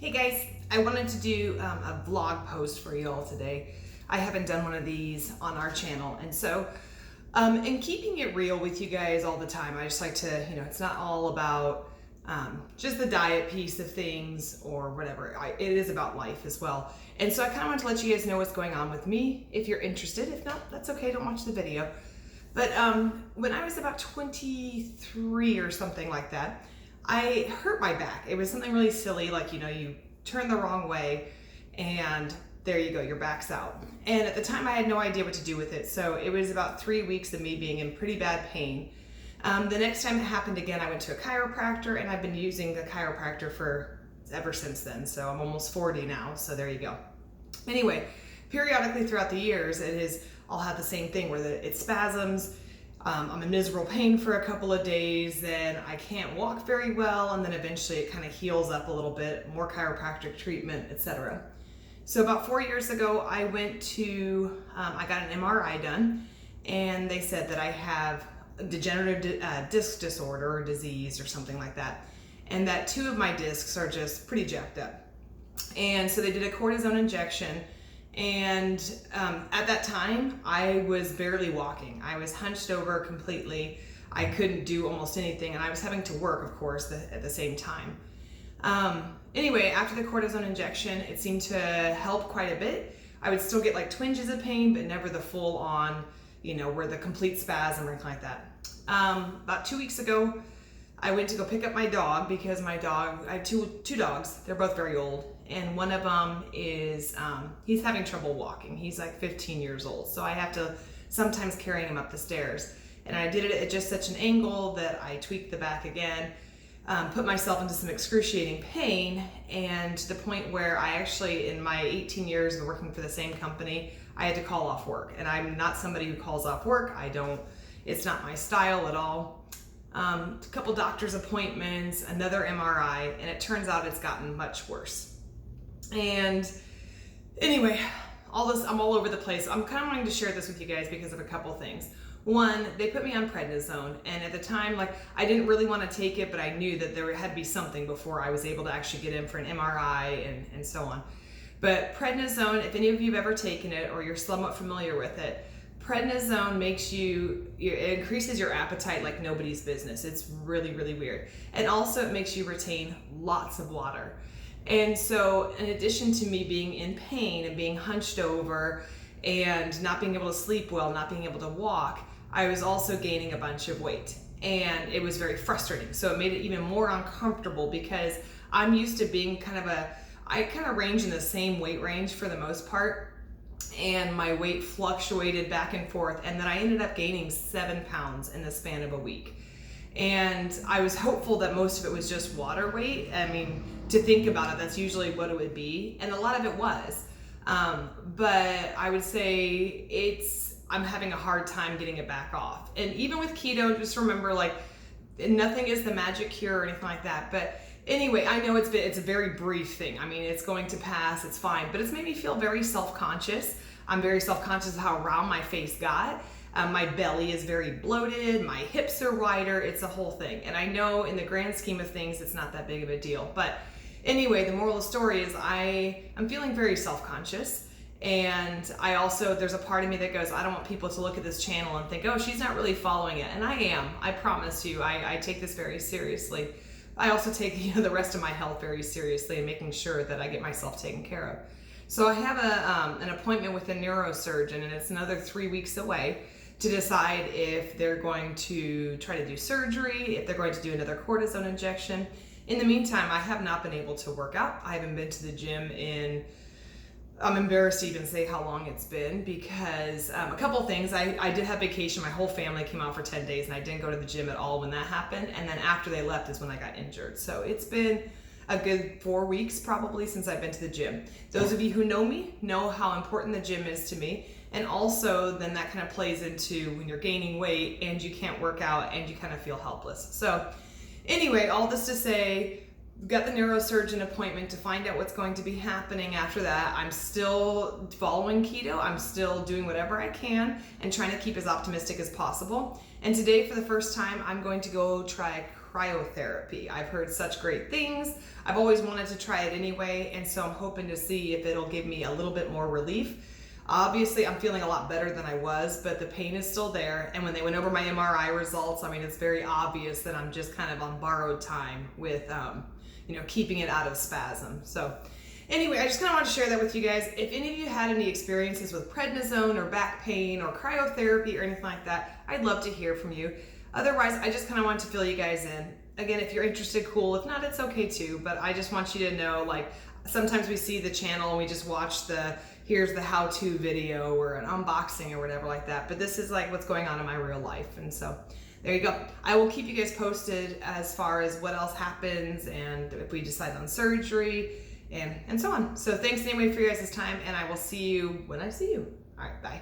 Hey guys, I wanted to do a vlog post for you all today. I haven't done one of these on our channel, and so in keeping it real with you guys all the time, I just like to, it's not all about just the diet piece of things or whatever. It is about life as well. And so I kind of want to let you guys know what's going on with me if you're interested. If not, that's okay, don't watch the video. But when I was about 23 or something like that, I hurt my back. It was something really silly, like, you turn the wrong way and there you go, your back's out. And at the time I had no idea what to do with it. So it was about 3 weeks of me being in pretty bad pain. The next time it happened again, I went to a chiropractor, and I've been using the chiropractor ever since then. So I'm almost 40 now, so there you go. Anyway, periodically throughout the years, I'll have the same thing where it spasms. I'm in miserable pain for a couple of days, then I can't walk very well, and then eventually it kind of heals up a little bit, more chiropractic treatment, etc. So about 4 years ago, I went to, I got an MRI done, and they said that I have degenerative disc disorder or disease or something like that, and that 2 of my discs are just pretty jacked up. And so they did a cortisone injection. And at that time, I was barely walking. I was hunched over completely. I couldn't do almost anything, and I was having to work, of course, at the same time. Anyway, after the cortisone injection, it seemed to help quite a bit. I would still get like twinges of pain, but never the full on, where the complete spasm or anything like that. About 2 weeks ago, I went to go pick up my dog because I have two dogs. They're both very old. And one of them is, he's having trouble walking. He's like 15 years old. So I have to sometimes carry him up the stairs. And I did it at just such an angle that I tweaked the back again, put myself into some excruciating pain, and to the point where I actually, in my 18 years of working for the same company, I had to call off work. And I'm not somebody who calls off work. It's not my style at all. A couple doctor's appointments, another MRI, and it turns out it's gotten much worse. And anyway, I'm all over the place. I'm kind of wanting to share this with you guys because of a couple things. One, they put me on Prednisone, and at the time, I didn't really want to take it, but I knew that there had to be something before I was able to actually get in for an MRI and so on. But Prednisone, if any of you have ever taken it or you're somewhat familiar with it, Prednisone it increases your appetite like nobody's business. It's really, really weird. And also it makes you retain lots of water. And so in addition to me being in pain and being hunched over and not being able to sleep well, not being able to walk, I was also gaining a bunch of weight. And it was very frustrating. So it made it even more uncomfortable because I'm used to being I kind of range in the same weight range for the most part. And my weight fluctuated back and forth, and then I ended up gaining 7 pounds in the span of a week. And I was hopeful that most of it was just water weight. I mean, to think about it, that's usually what it would be, and a lot of it was. But I would say I'm having a hard time getting it back off. And even with keto, just remember, nothing is the magic cure or anything like that. But anyway, I know it's a very brief thing. I mean, it's going to pass, it's fine, but it's made me feel very self-conscious. I'm very self-conscious of how round my face got. My belly is very bloated, my hips are wider, it's a whole thing. And I know in the grand scheme of things, it's not that big of a deal. But anyway, the moral of the story is I'm feeling very self-conscious. And there's a part of me that goes, I don't want people to look at this channel and think, oh, she's not really following it. And I am, I promise you, I take this very seriously. I also take the rest of my health very seriously and making sure that I get myself taken care of. So I have an appointment with a neurosurgeon, and it's another 3 weeks away to decide if they're going to try to do surgery, if they're going to do another cortisone injection. In the meantime, I have not been able to work out. I haven't been to the gym I'm embarrassed to even say how long it's been because a couple of things. I did have vacation. My whole family came out for 10 days and I didn't go to the gym at all when that happened. And then after they left is when I got injured. So it's been a good 4 weeks probably since I've been to the gym. Those of you who know me know how important the gym is to me. And also then that kind of plays into when you're gaining weight and you can't work out and you kind of feel helpless. So anyway, all this to say, got the neurosurgeon appointment to find out what's going to be happening after that. I'm still following keto. I'm still doing whatever I can and trying to keep as optimistic as possible. And today, for the first time, I'm going to go try cryotherapy. I've heard such great things. I've always wanted to try it anyway, and so I'm hoping to see if it'll give me a little bit more relief. Obviously, I'm feeling a lot better than I was, but the pain is still there. And when they went over my MRI results, I mean, it's very obvious that I'm just kind of on borrowed time with, keeping it out of spasm. So anyway, I just kind of want to share that with you guys. If any of you had any experiences with prednisone or back pain or cryotherapy or anything like that, I'd love to hear from you. Otherwise, I just kind of want to fill you guys in. Again, if you're interested, cool. If not, it's okay too. But I just want you to know, like, sometimes we see the channel and we just watch here's the how-to video or an unboxing or whatever like that. But this is like what's going on in my real life. And so there you go. I will keep you guys posted as far as what else happens and if we decide on surgery and so on. So thanks anyway for your guys' time, and I will see you when I see you. All right, bye.